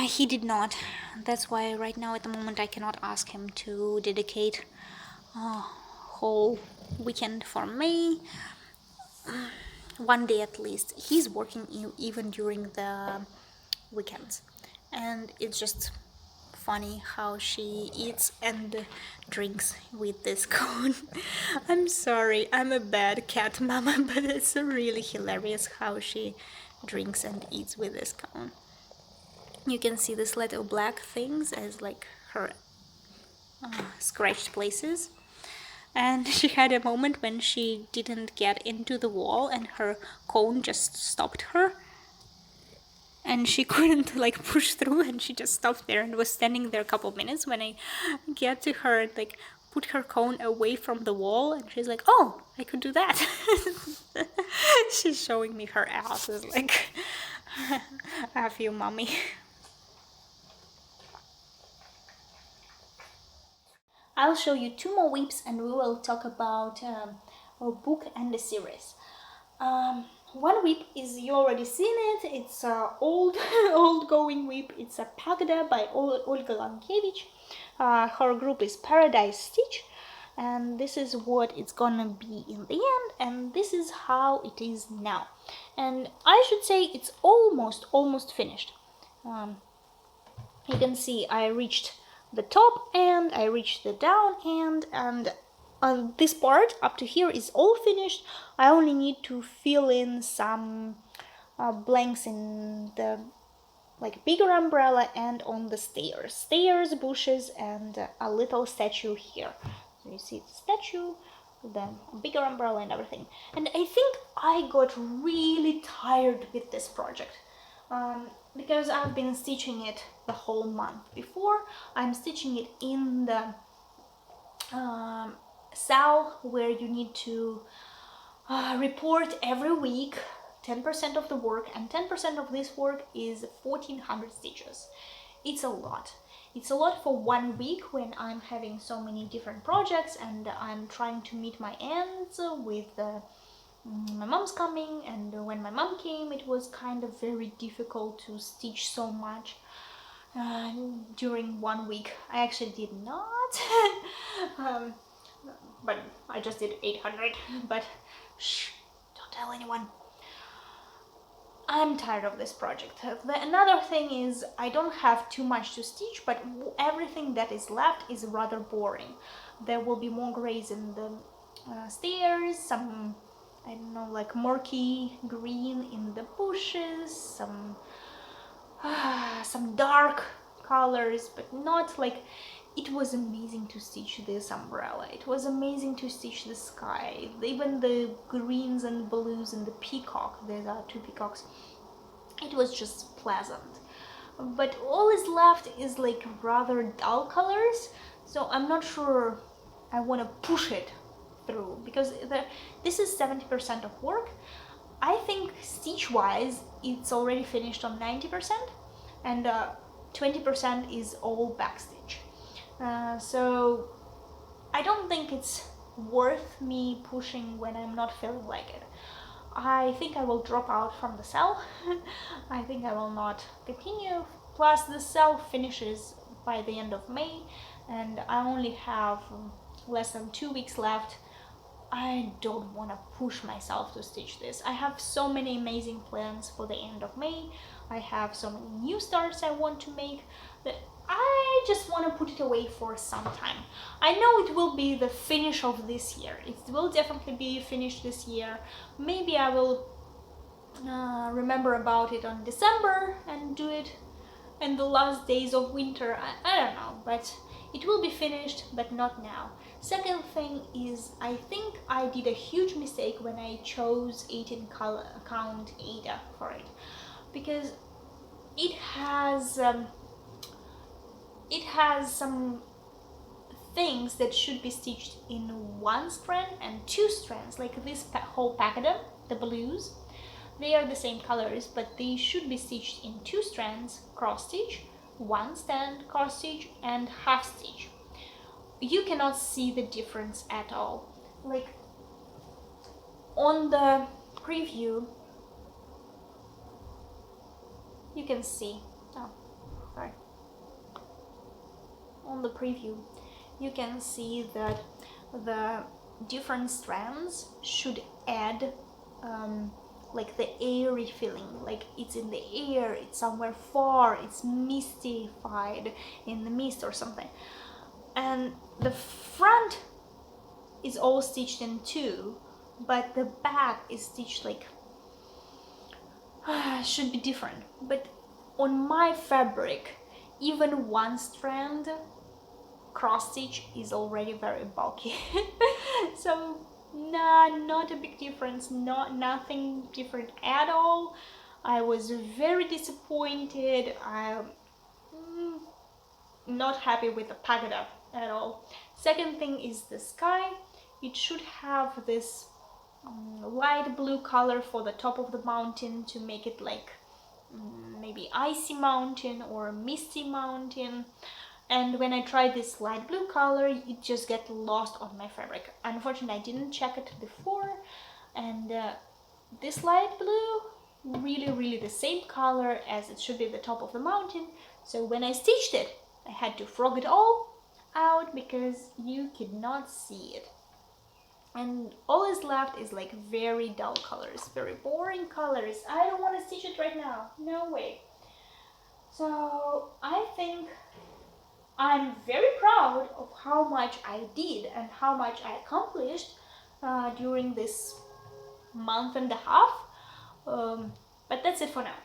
he did not. That's why right now at the moment I cannot ask him to dedicate a whole weekend for me. One day at least. He's working even during the weekends, and it's just funny how she eats and drinks with this cone. I'm sorry, I'm a bad cat mama, but it's really hilarious how she drinks and eats with this cone. You can see these little black things as like her scratched places. And she had a moment when she didn't get into the wall and her cone just stopped her, and she couldn't like push through, and she just stopped there and was standing there a couple of minutes. When I get to her and like put her cone away from the wall, and she's like, oh, I could do that. She's showing me her ass, is like, have you, mommy? I'll show you 2 more whips and we will talk about a book and a series. One whip is, you already seen it, it's a old going whip. It's a Pagda by Olga Lankiewicz. Her group is Paradise Stitch, and this is what it's gonna be in the end, and this is how it is now. And I should say it's almost finished. You can see I reached the top and I reached the down end, and on this part up to here is all finished. I only need to fill in some blanks in the like bigger umbrella and on the stairs, bushes, and a little statue here. So you see the statue, the bigger umbrella and everything. And I think I got really tired with this project. Because I've been stitching it the whole month before. I'm stitching it in the cell where you need to report every week 10% of the work, and 10% of this work is 1400 stitches. It's a lot. It's a lot for 1 week when I'm having so many different projects and I'm trying to meet my ends with my mom's coming, and when my mom came it was kind of very difficult to stitch so much during 1 week. I actually did not but I just did 800, but shh, don't tell anyone. I'm tired of this project. Another thing is I don't have too much to stitch, but everything that is left is rather boring. There will be more grays in the stairs, some, I don't know, like murky green in the bushes, some dark colors, but not like it was amazing to stitch this umbrella. It was amazing to stitch the sky, even the greens and blues and the peacock. There are two peacocks. It was just pleasant. But all is left is like rather dull colors, so I'm not sure I want to push it through, because this is 70% of work. I think stitch wise it's already finished on 90%, and 20% is all backstitch. So I don't think it's worth me pushing when I'm not feeling like it. I think I will drop out from the cell. I think I will not continue. Plus the cell finishes by the end of May and I only have less than 2 weeks left. I don't want to push myself to stitch this. I have so many amazing plans for the end of May. I have so many new starts I want to make that I just want to put it away for some time. I know it will be the finish of this year. It will definitely be finished this year. Maybe I will remember about it on December and do it in the last days of winter. I don't know, but it will be finished, but not now. Second thing is, I think I did a huge mistake when I chose 18 count Ada for it, because it has some things that should be stitched in one strand and two strands, like this whole packet, the blues. They are the same colors, but they should be stitched in two strands, cross stitch, one strand, cross stitch, and half stitch. You cannot see the difference at all. Like on the preview, you can see. Oh, sorry. On the preview, you can see that the different strands should add like the airy feeling, like it's in the air, it's somewhere far, it's mystified in the mist or something. And the front is all stitched in two, but the back is stitched like should be different. But on my fabric, even one strand cross stitch is already very bulky. So nah, not a big difference, nothing different at all. I was very disappointed. I'm not happy with the pagoda at all. Second thing is the sky. It should have this light blue color for the top of the mountain to make it like maybe icy mountain or misty mountain. And when I tried this light blue color, it just get lost on my fabric. Unfortunately, I didn't check it before, and this light blue, really the same color as it should be the top of the mountain. So when I stitched it, I had to frog it all out because you could not see it. And all is left is like very dull colors, very boring colors. I don't want to stitch it right now, no way. So I think I'm very proud of how much I did and how much I accomplished during this month and a half. But that's it for now.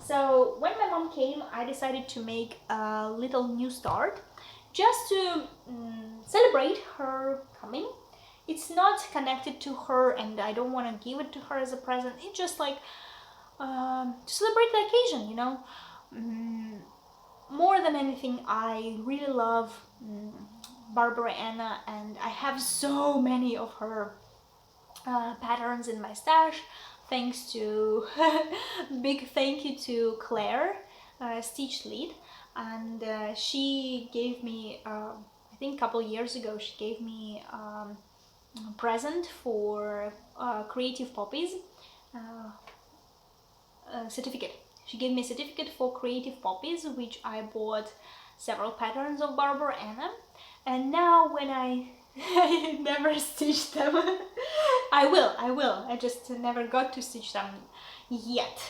So when my mom came, I decided to make a little new start just to celebrate her coming. It's not connected to her and I don't want to give it to her as a present. It's just like to celebrate the occasion, you know. More than anything, I really love Barbara Anna, and I have so many of her patterns in my stash. Thanks to big thank you to Claire, Stitch Lead, and she gave me I think a couple years ago she gave me a present for Creative Poppies certificate. She gave me a certificate for Creative Poppies, which I bought several patterns of Barbara Anna, and now when I never stitched them. I will. I just never got to stitch them yet.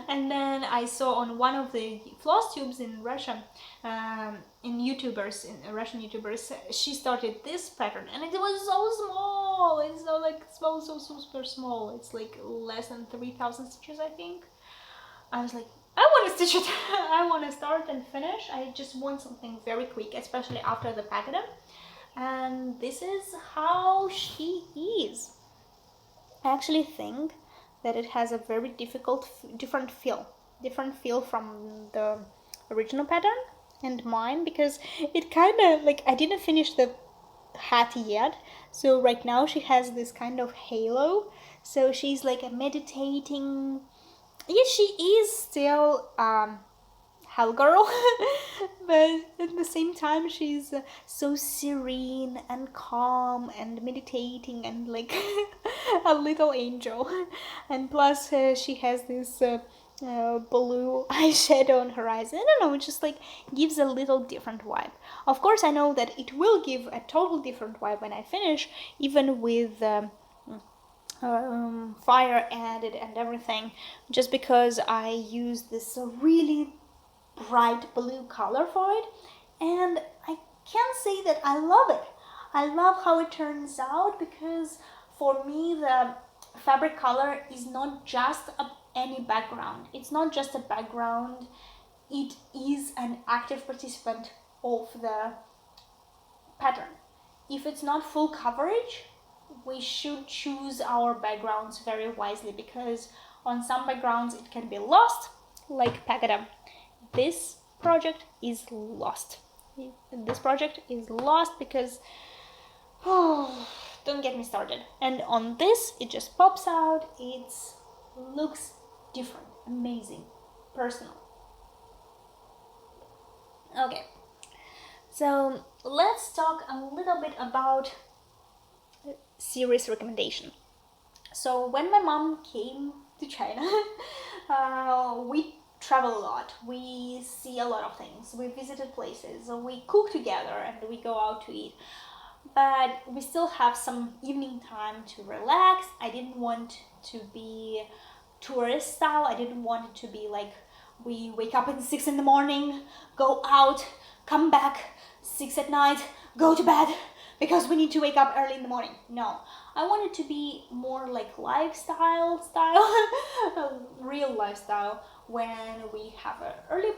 And then I saw on one of the Flosstubes in Russia, in Russian YouTubers, she started this pattern, and it was so small. It's so like so super small. It's like less than 3,000 stitches, I think. I was like, I want to stitch it. I want to start and finish. I just want something very quick, especially after the pattern. And this is how she is. I actually think that it has a very different feel from the original pattern and mine, because it kind of like, I didn't finish the hat yet, so right now she has this kind of halo, so she's like a meditating. Yes, she is still hell girl, but at the same time she's so serene and calm and meditating and like a little angel. And plus she has this blue eyeshadow on her eyes. I don't know, it just like gives a little different vibe. Of course I know that it will give a total different vibe when I finish, even with fire added and everything, just because I use this really bright blue color for it, and I can say that I love it. I love how it turns out, because for me the fabric color is not just any background. It's not just a background, it is an active participant of the pattern. If it's not full coverage, we should choose our backgrounds very wisely, because on some backgrounds it can be lost, like Pagadam. This project is lost. This project is lost because, oh, don't get me started. And on this, it just pops out. It looks different, amazing, personal. Okay, so let's talk a little bit about series recommendation. So when my mom came to China, we travel a lot, we see a lot of things, we visited places, we cook together and we go out to eat, but we still have some evening time to relax. I didn't want to be tourist style. I didn't want it to be like we wake up at 6 in the morning, go out, come back 6 at night, go to bed because we need to wake up early in the morning. No, I want it to be more like lifestyle style, real lifestyle, when we have an early,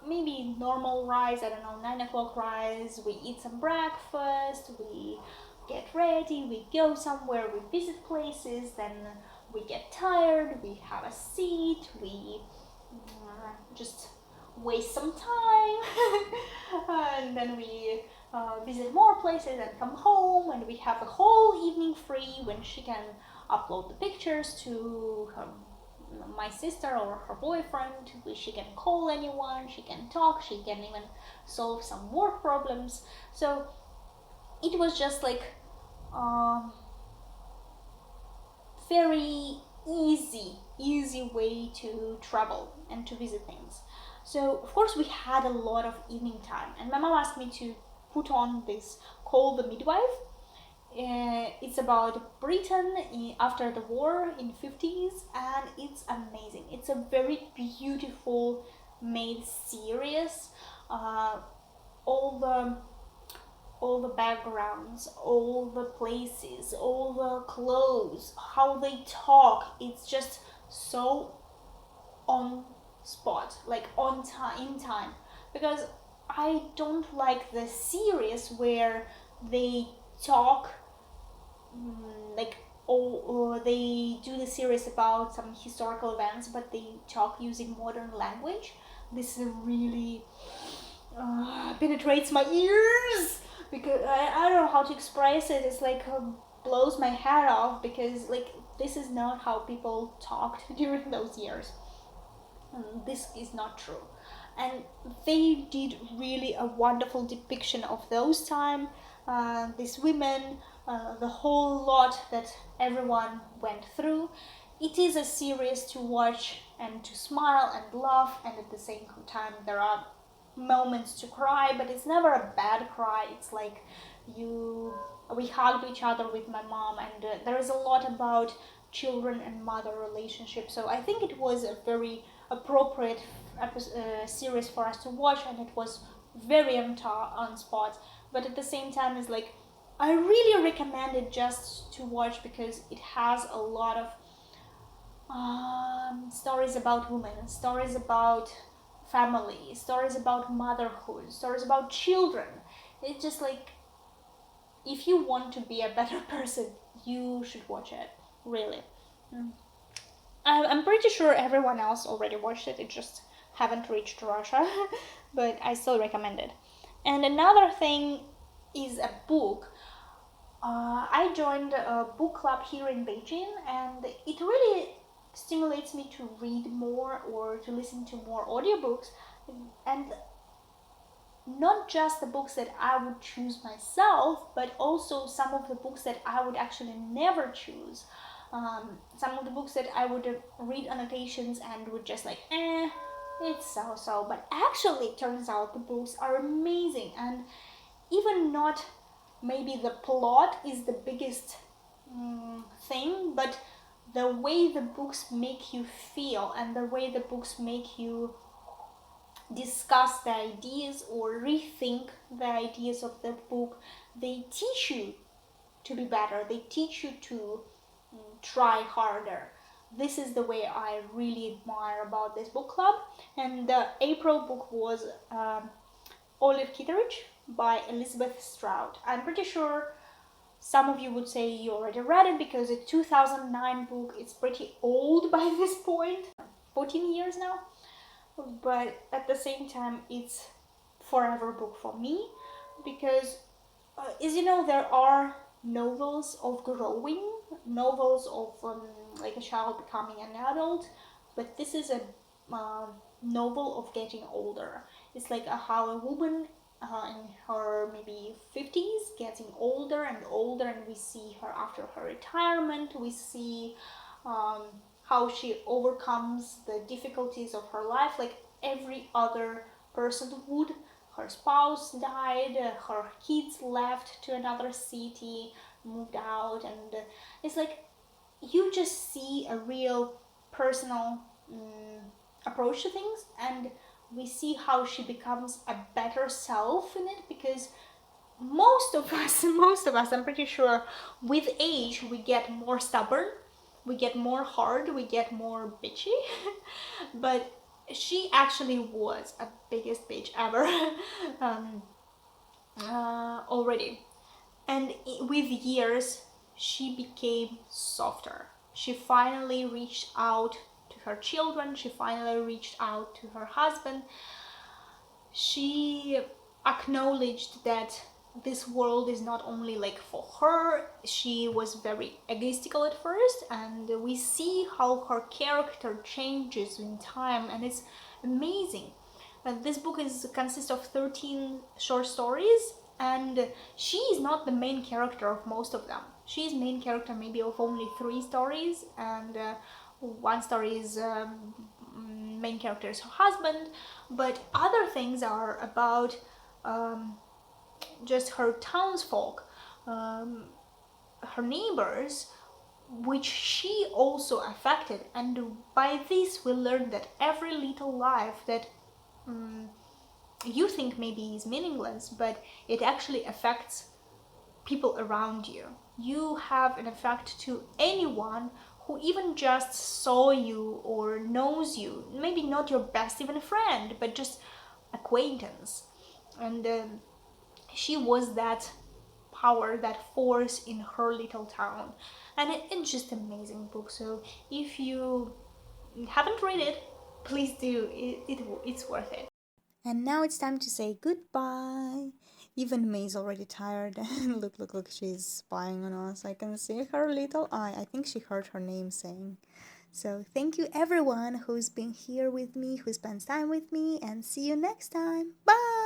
maybe normal rise, I don't know, 9 o'clock rise, we eat some breakfast, we get ready, we go somewhere, we visit places, then we get tired, we have a seat, we just waste some time, and then we visit more places and come home, and we have a whole evening free when she can upload the pictures to my sister or her boyfriend. She can call anyone, she can talk, she can even solve some work problems. So it was just like very easy way to travel and to visit things. So of course we had a lot of evening time, and my mom asked me to put on this Call the Midwife. It's about Britain after the war in 50s, and it's amazing. It's a very beautiful made series. All the backgrounds, all the places, all the clothes, how they talk, it's just so on spot, like on time, in time, because I don't like the series where they talk like, or they do the series about some historical events, but they talk using modern language. This really penetrates my ears, because I don't know how to express it. It's like blows my head off, because like this is not how people talked during those years. This is not true, and they did really a wonderful depiction of those time, these women, the whole lot that everyone went through. It is a series to watch and to smile and laugh, and at the same time there are moments to cry, but it's never a bad cry. It's like we hugged each other with my mom, and there is a lot about children and mother relationship. So I think it was a very appropriate series for us to watch, and it was very on spot. But at the same time, it's like I really recommend it just to watch, because it has a lot of Stories about women, stories about family, stories about motherhood, stories about children. It's just like, if you want to be a better person, you should watch it. Really. Mm. I'm pretty sure everyone else already watched it. It just haven't reached Russia, but I still recommend it. And another thing is a book. I joined a book club here in Beijing, and it really stimulates me to read more or to listen to more audiobooks, and not just the books that I would choose myself, but also some of the books that I would actually never choose. Some of the books that I would read annotations and would just like, it's so so. But actually, it turns out the books are amazing, and even not maybe the plot is the biggest thing, but the way the books make you feel and the way the books make you discuss the ideas or rethink the ideas of the book, they teach you to be better, they teach you to try harder. This is the way I really admire about this book club. And the April book was Olive Kitteridge by Elizabeth Strout. I'm pretty sure some of you would say you already read it because it's a 2009 book. It's pretty old by this point, 14 years now. But at the same time, it's forever book for me because, as you know, there are novels of growing, novels of like a child becoming an adult, but this is a novel of getting older. It's like how a woman in her maybe 50s getting older and older, and we see her after her retirement. We see how she overcomes the difficulties of her life like every other person would. Her spouse died, her kids left to another city, moved out, and it's like you just see a real personal approach to things, and we see how she becomes a better self in it, because most of us I'm pretty sure with age we get more stubborn, we get more hard, we get more bitchy. But she actually was a biggest bitch ever already, and with years she became softer. She finally reached out to her children, she finally reached out to her husband. She acknowledged that this world is not only like for her. She was very egoistical at first, and we see how her character changes in time, and it's amazing. This book consists of 13 short stories, and she is not the main character of most of them. She is main character maybe of only 3 stories, and one story is main character is her husband, but other things are about just her townsfolk, her neighbors, which she also affected. And by this we learn that every little life that you think maybe is meaningless, but it actually affects people around you. You have an effect to anyone who even just saw you or knows you, maybe not your best even friend, but just acquaintance. And she was that power, that force in her little town, and it's just amazing book. So if you haven't read it, please do. It's worth it. And now it's time to say goodbye. Even May's already tired. Look, look, look, she's spying on us. I can see her little eye. I think she heard her name saying. So thank you everyone who's been here with me, who spends time with me, and see you next time. Bye!